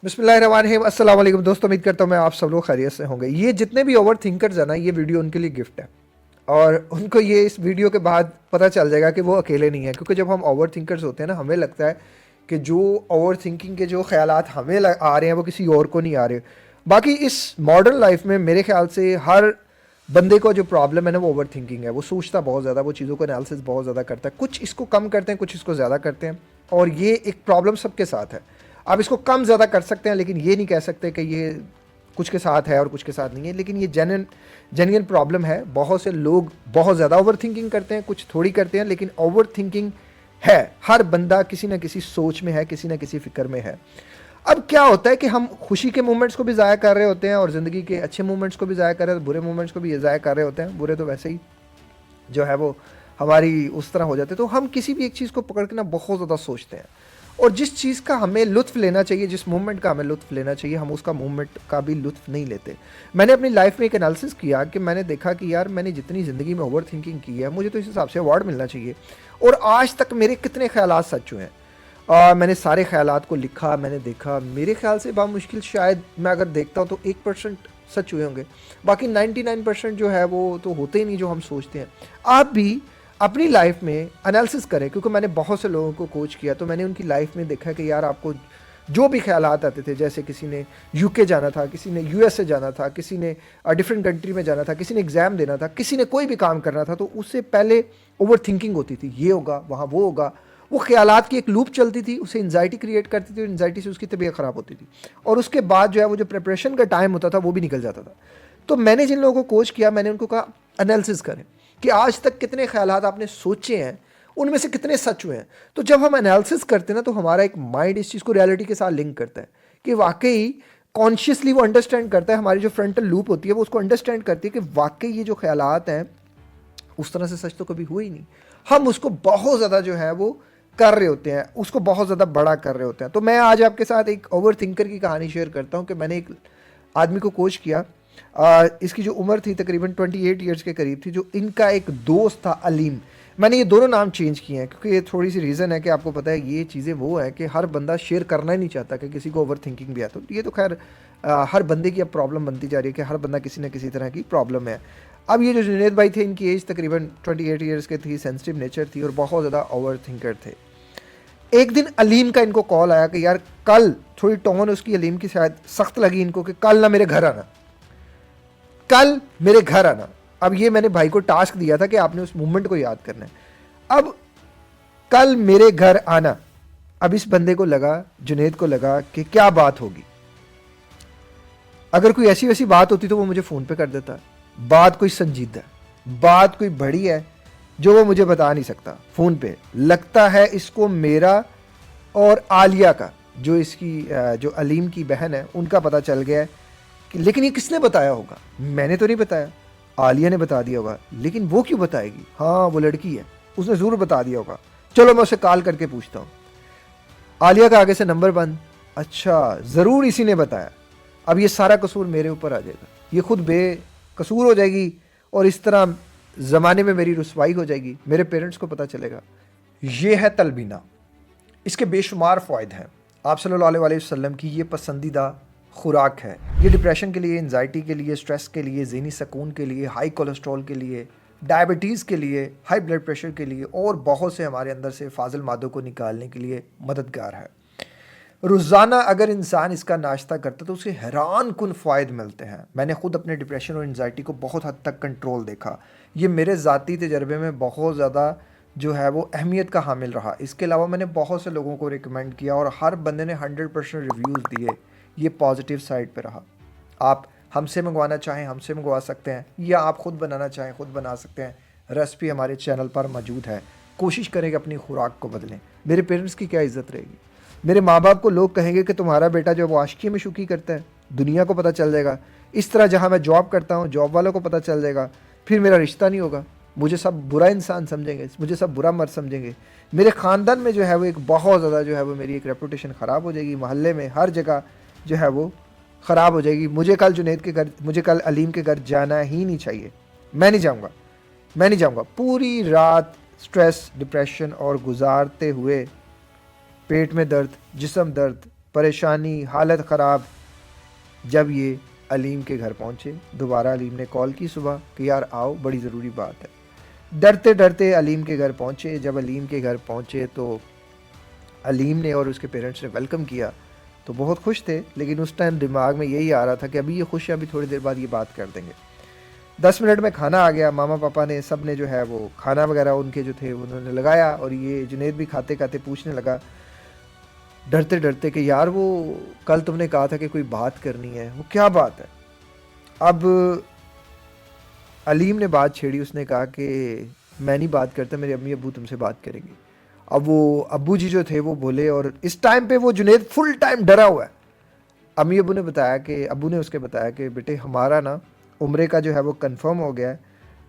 बिस्मिल्लाहिर्रहमानिर्रहीम। अस्सलाम वालेकुम दोस्तों, उम्मीद करता हूँ मैं आप सब लोग खैरियत से होंगे। ये जितने भी ओवर थिंकर्स हैं ना, ये वीडियो उनके लिए गिफ्ट है और उनको ये इस वीडियो के बाद पता चल जाएगा कि वो अकेले नहीं है। क्योंकि जब हम ओवर थिंकर्स होते हैं ना, हमें लगता है कि जो ओवर थिंकिंग के जो ख्यालात हमें आ रहे हैं वो किसी और को नहीं आ रहे। बाकी इस मॉडर्न लाइफ में मेरे ख्याल से हर बंदे को जो प्रॉब्लम है ना, वो ओवर थिंकिंग है। वो सोचता बहुत ज़्यादा, वो चीज़ों को एनालिसिस बहुत ज़्यादा करता है। कुछ इसको कम करते हैं, कुछ इसको ज़्यादा करते हैं, और ये एक प्रॉब्लम सबके साथ है। आप इसको कम ज़्यादा कर सकते हैं, लेकिन ये नहीं कह सकते कि ये कुछ के साथ है और कुछ के साथ नहीं है। लेकिन ये जेन्युइन प्रॉब्लम है। बहुत से लोग बहुत ज़्यादा ओवर थिंकिंग करते हैं, कुछ थोड़ी करते हैं, लेकिन ओवर थिंकिंग है। हर बंदा किसी ना किसी सोच में है, किसी ना किसी फिक्र में है। अब क्या होता है कि हम खुशी के मोमेंट्स को भी ज़ाया कर रहे होते हैं और ज़िंदगी के अच्छे मोमेंट्स को भी ज़ाया कर रहे हैं, बुरे मोमेंट्स को भी ज़ाया कर रहे होते हैं। बुरे तो वैसे ही जो है वो हमारी उस तरह हो जाते हैं। तो हम किसी भी एक चीज़ को पकड़ के ना बहुत ज़्यादा सोचते हैं, और जिस चीज़ का हमें लुत्फ़ लेना चाहिए, जिस मूवमेंट का हमें लुत्फ़ लेना चाहिए, हम उसका मूवमेंट का भी लुत्फ़ नहीं लेते। मैंने अपनी लाइफ में एक एनालिसिस किया कि मैंने देखा कि यार, मैंने जितनी ज़िंदगी में ओवर थिंकिंग की है, मुझे तो इस हिसाब से अवार्ड मिलना चाहिए। और आज तक मेरे कितने ख़यालात सच हुए हैं। मैंने सारे ख़यालात को लिखा, मैंने देखा, मेरे ख़्याल से बामुश्किल शायद मैं अगर देखता हूँ तो 1% सच हुए होंगे। बाकी 99% जो है वो तो होते ही नहीं जो हम सोचते हैं। आप भी अपनी लाइफ में एनालिसिस करें, क्योंकि मैंने बहुत से लोगों को कोच किया, तो मैंने उनकी लाइफ में देखा कि यार, आपको जो भी ख्यालात आते थे, जैसे किसी ने यूके जाना था, किसी ने यूएसए जाना था, किसी ने डिफरेंट कंट्री में जाना था, किसी ने एग्ज़ाम देना था, किसी ने कोई भी काम करना था, तो उससे पहले ओवर थिंकिंग होती थी। ये होगा, वहाँ वो होगा। वो ख्यालात की एक लूप चलती थी, उसे एंजाइटी क्रिएट करती थी, और एंजाइटी से उसकी तबीयत ख़राब होती थी। और उसके बाद जो है वो जो प्रिपरेशन का टाइम होता था वो भी निकल जाता था। तो मैंने जिन लोगों को कोच किया, मैंने उनको कहा एनालिसिस करें कि आज तक कितने ख्यालात आपने सोचे हैं, उनमें से कितने सच हुए हैं। तो जब हम एनालिसिस करते हैं ना, तो हमारा एक माइंड इस चीज़ को रियलिटी के साथ लिंक करता है कि वाकई कॉन्शियसली वो अंडरस्टैंड करता है। हमारी जो फ्रंटल लूप होती है वो उसको अंडरस्टैंड करती है कि वाकई ये जो ख्यालात हैं उस तरह से सच तो कभी हुए ही नहीं। हम उसको बहुत ज़्यादा जो है वो कर रहे होते हैं, उसको बहुत ज़्यादा बड़ा कर रहे होते हैं। तो मैं आज आपके साथ एक ओवर थिंकर की कहानी शेयर करता हूँ कि मैंने एक आदमी को कोच किया। इसकी जो उम्र थी तकरीबन 28 ईयर्स के करीब थी। जो इनका एक दोस्त था अलीम। मैंने ये दोनों नाम चेंज किए हैं क्योंकि ये थोड़ी सी रीज़न है कि आपको पता है ये चीज़ें वो है कि हर बंदा शेयर करना ही नहीं चाहता कि किसी को ओवर थिंकिंग भी आता। तो ये तो खैर हर बंदे की अब प्रॉब्लम बनती जा रही है कि हर बंदा किसी न किसी तरह की प्रॉब्लम है। अब ये जो जुनैद भाई थे, इनकी एज तकरीबन 28 ईयर्स के थी, सेंसिटिव नेचर थी और बहुत ज़्यादा ओवर थिंकर थे। एक दिन अलीम का इनको कॉल आया कि यार, कल थोड़ी टोन उसकी अलीम की शायद सख्त लगी इनको कि कल ना मेरे घर आना, कल मेरे घर आना। अब ये मैंने भाई को टास्क दिया था कि आपने उस मूवमेंट को याद करना है। अब कल मेरे घर आना, अब इस बंदे को लगा, जुनैद को लगा कि क्या बात होगी। अगर कोई ऐसी वैसी बात होती तो वो मुझे फ़ोन पे कर देता। बात कोई संजीदा, बात कोई बड़ी है जो वो मुझे बता नहीं सकता फ़ोन पे। लगता है इसको मेरा और आलिया का, जो इसकी जो अलीम की बहन है, उनका पता चल गया है कि, लेकिन ये किसने बताया होगा? मैंने तो नहीं बताया, आलिया ने बता दिया होगा। लेकिन वो क्यों बताएगी? हाँ, वो लड़की है, उसने ज़रूर बता दिया होगा। चलो मैं उसे कॉल करके पूछता हूँ। आलिया का आगे से नंबर बंद। अच्छा, ज़रूर इसी ने बताया। अब ये सारा कसूर मेरे ऊपर आ जाएगा, ये खुद बेकसूर हो जाएगी और इस तरह ज़माने में मेरी रुसवाई हो जाएगी, मेरे पेरेंट्स को पता चलेगा। ये है तलबीना। इसके बेशुमार फ़ायदे हैं। आप सल्लल्लाहु अलैहि वसल्लम की ये पसंदीदा खुराक है। ये डिप्रेशन के लिए, एंजाइटी के लिए, स्ट्रेस के लिए, ज़हनी सुकून के लिए, हाई कोलेस्ट्रॉल के लिए, डायबिटीज़ के लिए, हाई ब्लड प्रेशर के लिए और बहुत से हमारे अंदर से फाजिल मादों को निकालने के लिए मददगार है। रोज़ाना अगर इंसान इसका नाश्ता करता तो उसे हैरान कुन फ़ायदे मिलते हैं। मैंने ख़ुद अपने डिप्रेशन और एंजाइटी को बहुत हद तक कंट्रोल देखा। ये मेरे ज़ाती तजर्बे में बहुत ज़्यादा जो है वो अहमियत का हामिल रहा। इसके अलावा मैंने बहुत से लोगों को रिकमेंड किया और हर बंदे ने 100% रिव्यूज़ दिए। ये पॉजिटिव साइड पे रहा। आप हमसे मंगवाना चाहें हमसे मंगवा सकते हैं, या आप ख़ुद बनाना चाहें ख़ुद बना सकते हैं। रेसिपी हमारे चैनल पर मौजूद है। कोशिश करें कि अपनी खुराक को बदलें। मेरे पेरेंट्स की क्या इज़्ज़त रहेगी? मेरे माँ बाप को लोग कहेंगे कि तुम्हारा बेटा जो वो आशिकी में शुकी करता है, दुनिया को पता चल जाएगा। इस तरह जहाँ मैं जॉब करता हूँ, जॉब वालों को पता चल जाएगा, फिर मेरा रिश्ता नहीं होगा, मुझे सब बुरा इंसान समझेंगे, मुझे सब बुरा मर्द समझेंगे। मेरे ख़ानदान में जो है वो एक बहुत ज़्यादा जो है वो मेरी एक रेपुटेशन ख़राब हो जाएगी, मोहल्ले में हर जगह जो है वो ख़राब हो जाएगी। मुझे कल जुनैद के घर, मुझे कल अलीम के घर जाना ही नहीं चाहिए। मैं नहीं जाऊँगा, मैं नहीं जाऊँगा। पूरी रात स्ट्रेस, डिप्रेशन और गुजारते हुए पेट में दर्द, जिस्म दर्द, परेशानी, हालत ख़राब। जब ये अलीम के घर पहुँचे, दोबारा अलीम ने कॉल की सुबह कि यार आओ, बड़ी ज़रूरी बात है। डरते डरते अलीम के घर पहुँचे। जब अलीम के घर पहुँचे तो अलीम ने और उसके पेरेंट्स ने वेलकम किया तो बहुत खुश थे, लेकिन उस टाइम दिमाग में यही आ रहा था कि अभी ये खुश है, अभी थोड़ी देर बाद ये बात कर देंगे। 10 मिनट में खाना आ गया। मामा पापा ने, सब ने जो है वो खाना वगैरह उनके जो थे उन्होंने लगाया, और ये जुनेद भी खाते खाते पूछने लगा डरते डरते कि यार वो कल तुमने कहा था कि कोई बात करनी है, वो क्या बात है? अब अलीम ने बात छेड़ी, उसने कहा कि मैं नहीं बात करता, मेरे अम्मी अब्बू तुमसे बात करेंगे। अब वो अब्बू जी जो थे वो बोले, और इस टाइम पे वो जुनेद फुल टाइम डरा हुआ है। अम्मी अब्बू ने बताया कि, अब्बू ने उसके बताया कि बेटे हमारा ना उम्रे का जो है वो कंफर्म हो गया है,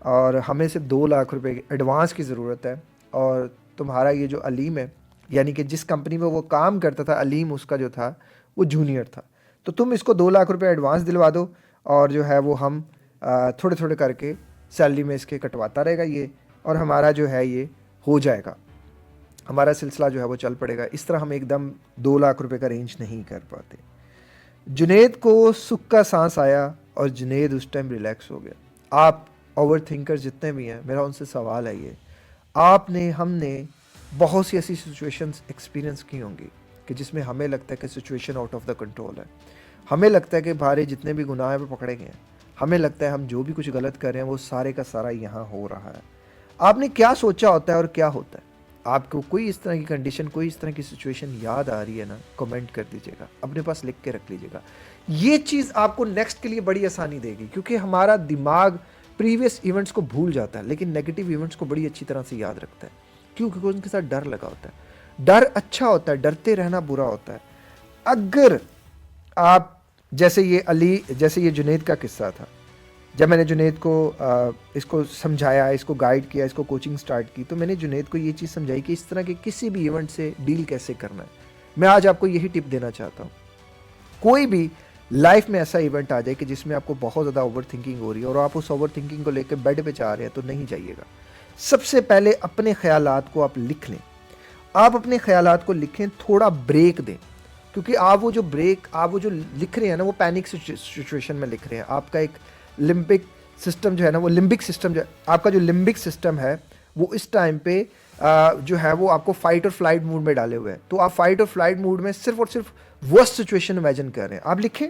और हमें सिर्फ 2 लाख रुपए एडवांस की ज़रूरत है, और तुम्हारा ये जो अलीम है, यानी कि जिस कंपनी में वो काम करता था अलीम, उसका जो था वो जूनियर था, तो तुम इसको 2 लाख रुपए एडवांस दिलवा दो, और जो है वो हम थोड़े थोड़े करके सैलरी में इसके कटवाता रहेगा ये, और हमारा जो है ये हो जाएगा, हमारा सिलसिला जो है वो चल पड़ेगा। इस तरह हम एकदम 2 लाख रुपए का रेंज नहीं कर पाते। जुनेद को सुख का सांस आया और जुनेद उस टाइम रिलैक्स हो गया। आप ओवर थिंकर जितने भी हैं, मेरा उनसे सवाल है ये, आपने, हमने बहुत सी ऐसी सिचुएशंस एक्सपीरियंस की होंगी कि जिसमें हमें लगता है कि situation out of the control है, हमें लगता है कि हमारे जितने भी गुनाह हैं वो पकड़े गए हैं, हमें लगता है हम जो भी कुछ गलत कर रहे हैं वो सारे का सारा यहाँ हो रहा है। आपने क्या सोचा होता है और क्या होता है? आपको कोई इस तरह की कंडीशन, कोई इस तरह की सिचुएशन याद आ रही है ना, कमेंट कर दीजिएगा, अपने पास लिख के रख लीजिएगा। ये चीज़ आपको नेक्स्ट के लिए बड़ी आसानी देगी, क्योंकि हमारा दिमाग प्रीवियस इवेंट्स को भूल जाता है, लेकिन नेगेटिव इवेंट्स को बड़ी अच्छी तरह से याद रखता है। क्यों? क्योंकि उनके साथ डर लगा होता है। डर अच्छा होता है, डरते रहना बुरा होता है। अगर आप, जैसे ये जुनेद का किस्सा था, जब मैंने जुनेद को इसको समझाया, इसको गाइड किया, इसको कोचिंग स्टार्ट की, तो मैंने जुनेद को ये चीज़ समझाई कि इस तरह के किसी भी इवेंट से डील कैसे करना है। मैं आज आपको यही टिप देना चाहता हूँ। कोई भी लाइफ में ऐसा इवेंट आ जाए कि जिसमें आपको बहुत ज़्यादा ओवर थिंकिंग हो रही है और आप उस ओवर थिंकिंग को लेकर बेड पे जा रहे हैं, तो नहीं जाइएगा। सबसे पहले अपने ख्यालात को आप लिख लें। आप अपने ख्यालात को लिखें, थोड़ा ब्रेक दें, क्योंकि आप वो जो लिख रहे हैं ना, वो पैनिक सिचुएशन में लिख रहे हैं। आपका एक लिम्बिक सिस्टम जो है ना, वो लिम्बिक सिस्टम जो आपका जो लिम्बिक सिस्टम है वो इस टाइम पे जो है वो आपको फाइट और फ्लाइट मूड में डाले हुए हैं। तो आप फाइट और फ्लाइट मूड में सिर्फ और सिर्फ वर्स्ट सिचुएशन इमेजिन कर रहे हैं। आप लिखें,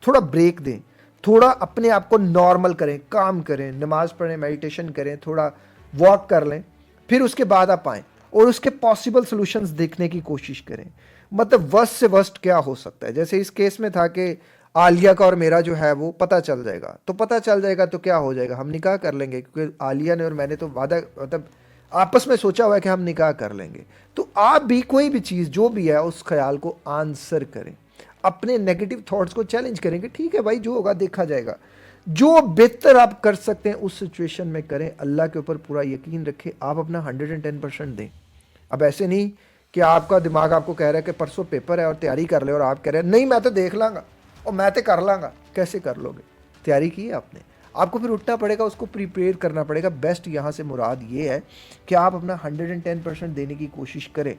थोड़ा ब्रेक दें, थोड़ा अपने आप को नॉर्मल करें, काम करें, नमाज पढ़ें, मेडिटेशन करें, थोड़ा वॉक कर लें, फिर उसके बाद आप आएँ और उसके पॉसिबल सॉल्यूशंस देखने की कोशिश करें। मतलब वर्स्ट से वर्स्ट क्या हो सकता है। जैसे इस केस में था कि आलिया का और मेरा जो है वो पता चल जाएगा, तो पता चल जाएगा तो क्या हो जाएगा, हम निकाह कर लेंगे, क्योंकि आलिया ने और मैंने तो वादा, मतलब आपस में सोचा हुआ है कि हम निकाह कर लेंगे। तो आप भी कोई भी चीज़ जो भी है उस ख्याल को आंसर करें, अपने नेगेटिव थॉट्स को चैलेंज करें कि ठीक है भाई, जो होगा देखा जाएगा। जो बेहतर आप कर सकते हैं उस सिचुएशन में करें। अल्लाह के ऊपर पूरा यकीन रखें, आप अपना 110% दें। अब ऐसे नहीं कि आपका दिमाग आपको कह रहा है कि परसों पेपर है और तैयारी कर ले, और आप कह रहे हैं नहीं मैं तो देख लांगा और मैं तो कर लांगा। कैसे कर लोगे? तैयारी की है आपने, आपको फिर उठना पड़ेगा, उसको प्रिपेयर करना पड़ेगा। बेस्ट यहाँ से मुराद ये है कि आप अपना 110% देने की कोशिश करें।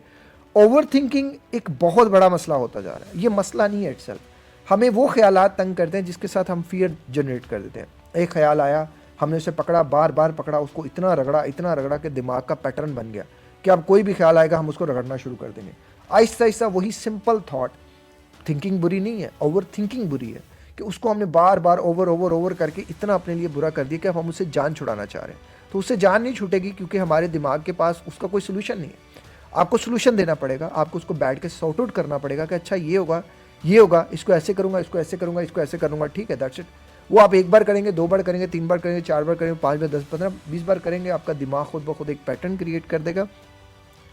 ओवर थिंकिंग एक बहुत बड़ा मसला होता जा रहा है। ये मसला नहीं है इटसेल्फ, हमें वो ख्यालात तंग करते हैं जिसके साथ हम फियर जनरेट कर देते हैं। एक ख्याल आया, हमने उसे पकड़ा, बार बार पकड़ा, उसको इतना रगड़ा कि दिमाग का पैटर्न बन गया कि अब कोई भी ख्याल आएगा हम उसको रगड़ना शुरू कर देंगे। आहिस्ता आहिस्ता वही सिंपल थॉट, थिंकिंग बुरी नहीं है, ओवर थिंकिंग बुरी है कि उसको हमने बार बार ओवर करके इतना अपने लिए बुरा कर दिया कि अब हम उससे जान छुड़ाना चाह रहे हैं। तो उससे जान नहीं छूटेगी, क्योंकि हमारे दिमाग के पास उसका कोई सोल्यूशन नहीं है। आपको सोल्यूशन देना पड़ेगा, आपको उसको बैठ के सॉर्ट आउट करना पड़ेगा कि अच्छा ये होगा, इसको ऐसे करूँगा, इसको ऐसे करूँगा, इसको ऐसे करूँगा, ठीक है, दैट्स इट। वो आप 1 बार करेंगे, 2 बार करेंगे, 3 बार करेंगे, 4 बार करेंगे, 5 बार, 10, 15, 20 बार करेंगे, आपका दिमाग खुद ब खुद एक पैटर्न क्रिएट कर देगा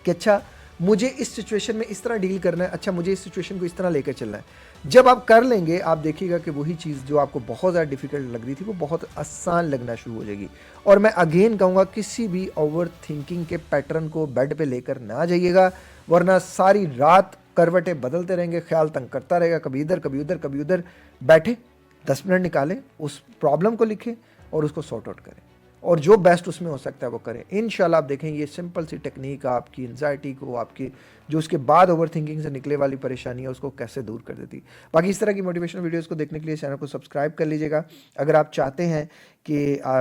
कि अच्छा मुझे इस सिचुएशन में इस तरह डील करना है, अच्छा मुझे इस सिचुएशन को इस तरह लेकर चलना है। जब आप कर लेंगे, आप देखिएगा कि वही चीज़ जो आपको बहुत ज़्यादा डिफिकल्ट लग रही थी वो बहुत आसान लगना शुरू हो जाएगी। और मैं अगेन कहूँगा, किसी भी ओवर थिंकिंग के पैटर्न को बेड पे लेकर ना जाइएगा, वरना सारी रात करवटें बदलते रहेंगे, ख्याल तंग करता रहेगा, कभी इधर कभी उधर कभी उधर। बैठे 10 मिनट निकालें, उस प्रॉब्लम को लिखें और उसको सॉर्ट आउट करें। और जो बेस्ट उसमें हो सकता है वो करें। इंशाल्लाह आप देखें ये सिंपल सी टेक्निक आपकी एंजाइटी को, आपकी जो उसके बाद ओवर थिंकिंग से निकले वाली परेशानी है उसको कैसे दूर कर देती। बाकी इस तरह की मोटिवेशनल वीडियोस को देखने के लिए चैनल को सब्सक्राइब कर लीजिएगा। अगर आप चाहते हैं कि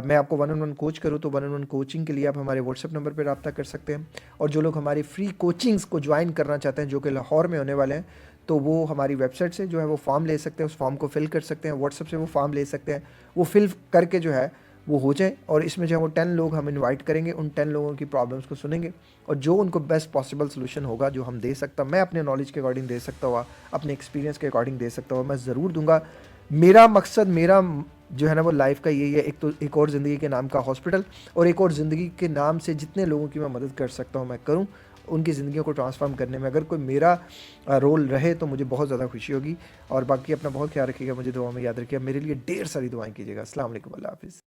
मैं आपको 1-on-1 कोच करूँ तो 1-on-1 कोचिंग के लिए आप हमारे व्हाट्सएप नंबर पर रब्ता कर सकते हैं। और जो लोग हमारी फ्री कोचिंग्स को ज्वाइन करना चाहते हैं जो कि लाहौर में होने वाले हैं, तो वो हमारी वेबसाइट से जो है वो फॉर्म ले सकते हैं, उस फॉर्म को फिल कर सकते हैं, व्हाट्सएप से वो फॉर्म ले सकते हैं, वो फिल करके जो है वो हो जाए। और इसमें जो है वो 10 लोग हम इनवाइट करेंगे, उन 10 लोगों की प्रॉब्लम्स को सुनेंगे और जो उनको बेस्ट पॉसिबल सोल्यूशन होगा जो हम दे सकता, मैं अपने नॉलेज के अकॉर्डिंग दे सकता हुआ, अपने एक्सपीरियंस के अकॉर्डिंग दे सकता हुआ, मैं ज़रूर दूंगा। मेरा मकसद, मेरा जो है ना वो लाइफ का यही है, एक तो एक और ज़िंदगी के नाम का हॉस्पिटल, और एक और ज़िंदगी के नाम से जितने लोगों की मैं मदद कर सकता हूँ मैं करूँ, उनकी ज़िंदगियों को ट्रांसफॉर्म करने में अगर कोई मेरा रोल रहे तो मुझे बहुत ज़्यादा खुशी होगी। और बाकी अपना बहुत ख्याल रखिएगा, मुझे दुआ में याद रखिएगा, मेरे लिए ढेर सारी दुआएं कीजिएगा। अस्सलाम वालेकुम, अल्लाह हाफ़िज़।